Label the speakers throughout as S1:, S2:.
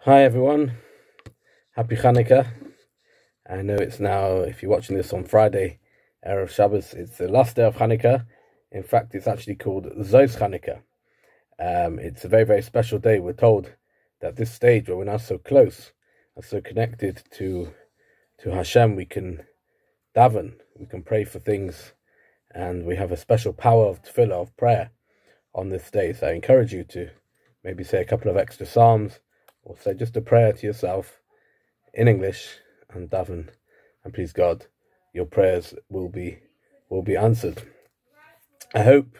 S1: Hi everyone, happy Hanukkah. I know it's now, if you're watching this on Friday, Erev Shabbos, it's the last day of Hanukkah. In fact, it's actually called Zos Hanukkah. It's a very, very special day. We're told that this stage where we're now so close and so connected to Hashem, we can daven, we can pray for things, and we have a special power of tefillah, of prayer on this day. So I encourage you to maybe say a couple of extra psalms, or say just a prayer to yourself in English and daven, and please God, your prayers will be answered. I hope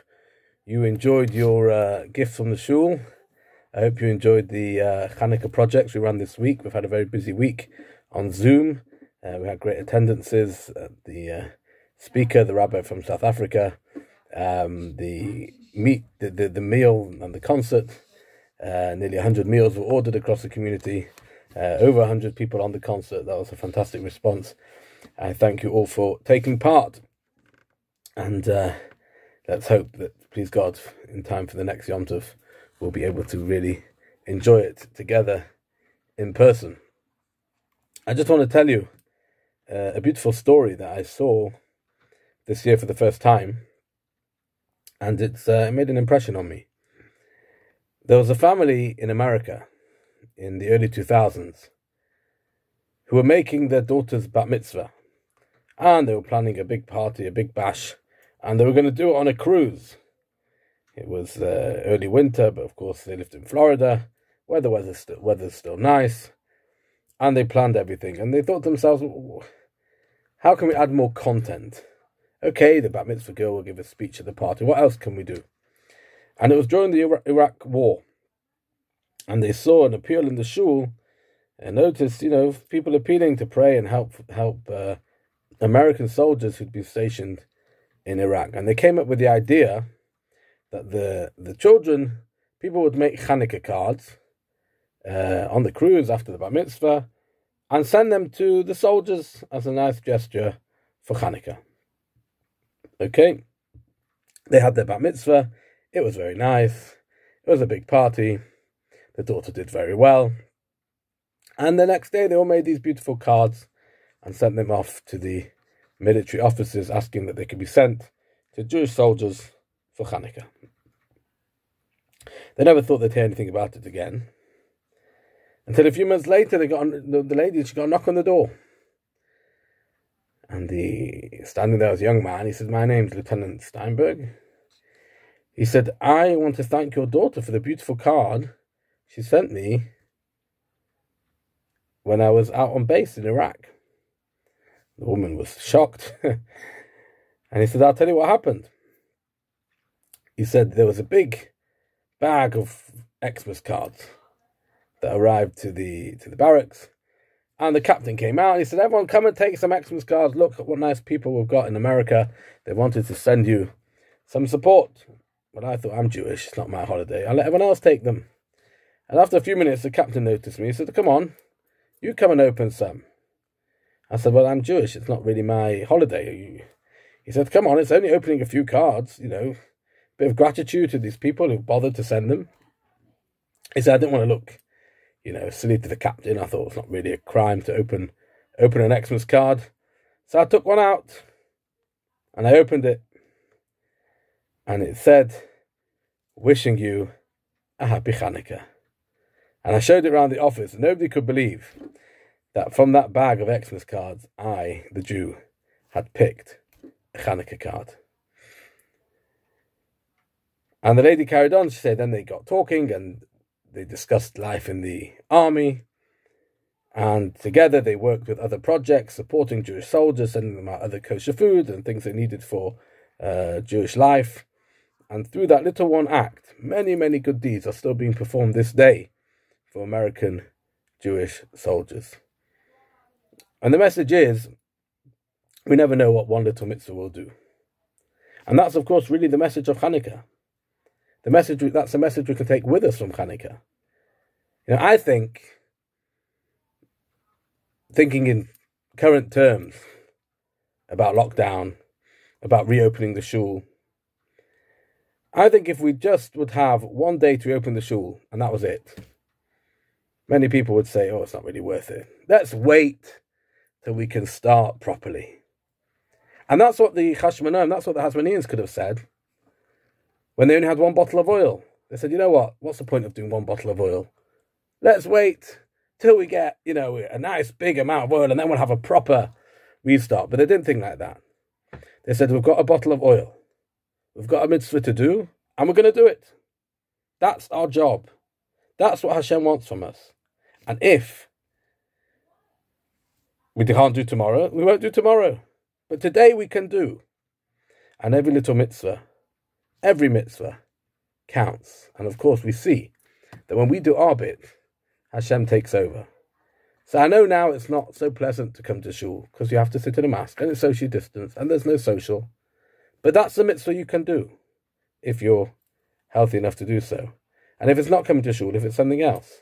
S1: you enjoyed your gifts from the shul. I hope you enjoyed the Hanukkah projects we ran this week. We've had a very busy week on Zoom. We had great attendances. The speaker, the rabbi from South Africa, the meal and the concert. Nearly 100 meals were ordered across the community. Over 100 people on the concert. That was a fantastic response. I thank you all for taking part. And let's hope that, please God, in time for the next Yom Tov, we'll be able to really enjoy it together in person. I just want to tell you a beautiful story that I saw this year for the first time. And it made an impression on me. There was a family in America in the early 2000s who were making their daughter's bat mitzvah. And they were planning a big party, a big bash, and they were going to do it on a cruise. It was early winter, but of course they lived in Florida, where the weather's still nice, and they planned everything. And they thought to themselves, how can we add more content? Okay, the bat mitzvah girl will give a speech at the party. What else can we do? And it was during the Iraq war. And they saw an appeal in the shul and noticed, people appealing to pray and help American soldiers who'd been stationed in Iraq. And they came up with the idea that the children, people would make Hanukkah cards on the cruise after the Bar Mitzvah and send them to the soldiers as a nice gesture for Hanukkah. Okay? They had their Bar Mitzvah. It was very nice. It was a big party. The daughter did very well. And the next day they all made these beautiful cards and sent them off to the military officers, asking that they could be sent to Jewish soldiers for Hanukkah. They never thought they'd hear anything about it again. Until a few months later, she got a knock on the door. And standing there was a young man. He said, "My name's Lieutenant Steinberg." He said, "I want to thank your daughter for the beautiful card she sent me when I was out on base in Iraq." The woman was shocked. And he said, "I'll tell you what happened." He said there was a big bag of Xmas cards that arrived to the barracks. And the captain came out and he said, "Everyone come and take some Xmas cards. Look at what nice people we've got in America. They wanted to send you some support." But I thought, I'm Jewish, it's not my holiday. I'll let everyone else take them. And after a few minutes, the captain noticed me. He said, "Come on, you come and open some." I said, "Well, I'm Jewish, it's not really my holiday." He said, "Come on, it's only opening a few cards, bit of gratitude to these people who bothered to send them." He said, "I didn't want to look, silly to the captain. I thought it's not really a crime to open an Xmas card. So I took one out and I opened it. And it said, 'Wishing you a happy Hanukkah.' And I showed it around the office, and nobody could believe that from that bag of Xmas cards, I, the Jew, had picked a Hanukkah card. And the lady carried on. She said, then they got talking, and they discussed life in the army. And together they worked with other projects, supporting Jewish soldiers, sending them out other kosher food and things they needed for Jewish life. And through that little one act, many, many good deeds are still being performed this day for American Jewish soldiers. And the message is, we never know what one little mitzvah will do. And that's, of course, really the message of Hanukkah. That's a message we can take with us from Hanukkah. I think, thinking in current terms about lockdown, about reopening the shul, I think if we just would have one day to reopen the shul, and that was it, Many people would say, oh, it's not really worth it. Let's wait till we can start properly. And that's what the Chashmonaim, that's what the Hasmoneans could have said when they only had one bottle of oil. They said, you know what? What's the point of doing one bottle of oil? Let's wait till we get, a nice big amount of oil, and then we'll have a proper restart. But they didn't think like that. They said, we've got a bottle of oil. We've got a mitzvah to do, and we're going to do it. That's our job. That's what Hashem wants from us. And if we can't do tomorrow, we won't do tomorrow. But today we can do. And every little mitzvah, every mitzvah counts. And of course we see that when we do our bit, Hashem takes over. So I know now it's not so pleasant to come to shul because you have to sit in a mask and it's socially distanced and there's no social. But that's the mitzvah you can do if you're healthy enough to do so. And if it's not coming to shul, if it's something else,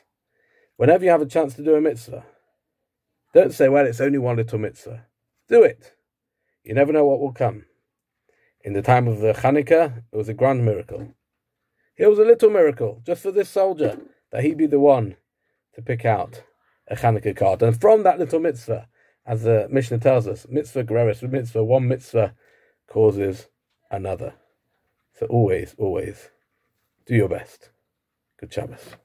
S1: whenever you have a chance to do a mitzvah, don't say, well, it's only one little mitzvah. Do it. You never know what will come. In the time of the Chanukah, it was a grand miracle. It was a little miracle, just for this soldier, that he be the one to pick out a Chanukah card. And from that little mitzvah, as the Mishnah tells us, mitzvah gereris, mitzvah, one mitzvah causes another. So always, always do your best. Good Shabbos.